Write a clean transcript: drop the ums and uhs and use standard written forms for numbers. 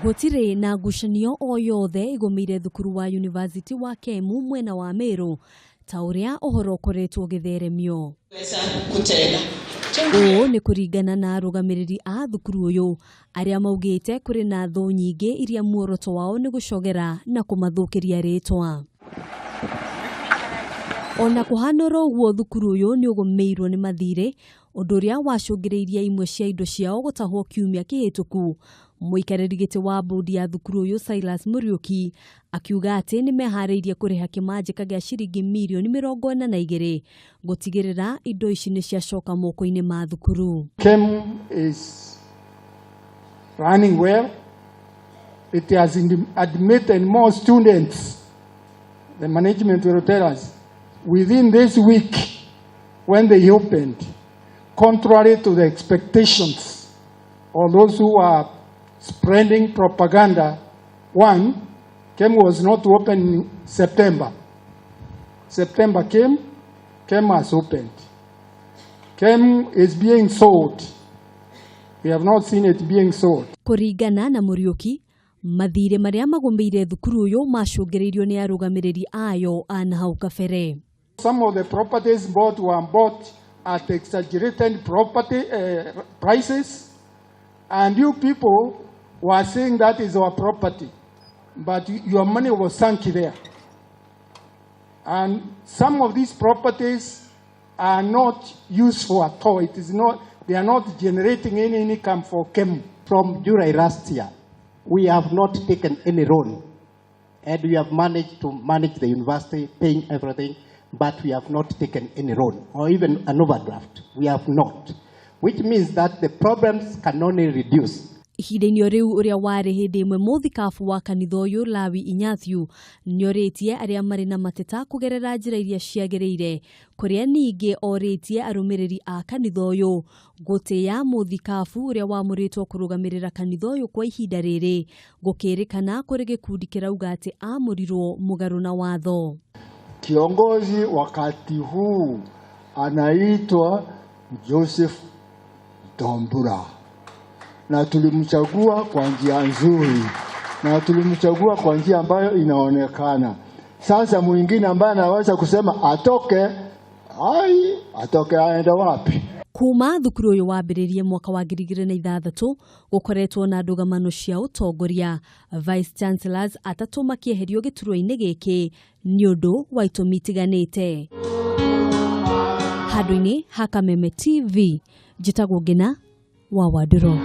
Gutire na ngucanio o yothe igumire thukuru wa University wa KEMU mwena wa Meru ta uria uhoro ukoretwo ugitheremio. O ni kuringana na arugamiriri a thukuru uyu aria maugite kuri na tho nyingi iria muoroto wao ni gucogera na kumathukiria ritwa. Ona kuhanoro guo thukuru uyu ni ugumirwo ni mathiri undu uria wacungiriirie imwe cia indo ciao gutahwo kiumia kihituku. Muikariri giti wa bodi ya thukuru uyu Silas Muriuki akiuga ati ni mehariirie kuriha kimanjika gia ciringi mirion mirongo na igiri gutigirira indo ici ni ciacoka moko-ini ma thukuru. KEMU is running well. It has admitted more students. The management will tell us within this week when they opened, contrary to the expectations of those who are spreading propaganda. One, KEMU was not open in September. September came, KEMU has opened. KEMU is being sold. We have not seen it being sold. Kuringana na Muriuki, mathiri maria magumbeire thukuru uyu macungiriirio ni arugamiriri ayo ana hau kabere. Some of the properties were bought at exaggerated prices, and you people were saying that is our property, but your money was sunk there. And some of these properties are not useful at all. They are not generating any income for KEMU. From July last year, we have not taken any loan, and we have managed to manage the university, paying everything, but we have not taken any loan or even an overdraft. We have not, which means that the problems can only reduce. Ihinda-inĩ riu uria wari hindi imwe muthikabu wa kanitha uyu Lawi Inyathio nioritie aria mari na mateta kugerera njira iria ciagiriire kuria ningi oritie arumiriri a kanitha uyu gutia muthikabu uria wamuritwo kurugamirira kanitha uyu kwa ihinda riri gukirikana kuri gikundi kirauga ati amurirwo mugaru na watho. Kiongozi wakati huu anaitwa Joseph Dombura, na tulimchagua kwa njia nzuri, na tulimchagua kwa njia ambayo inaonekana. Sasa mwingine ambaye anaweza kusema atoke aende wapi? Kuma thukuru uyu wambiririe mwaka wa 2006 gukoretwo na ndugamano cia utongoria. Vice Chancellors atatu makieherio gituro-ini giki ni undu wa itumi itiganite. Handu-ini ha KEMU TV, njitagwo Ngina wa Waduro.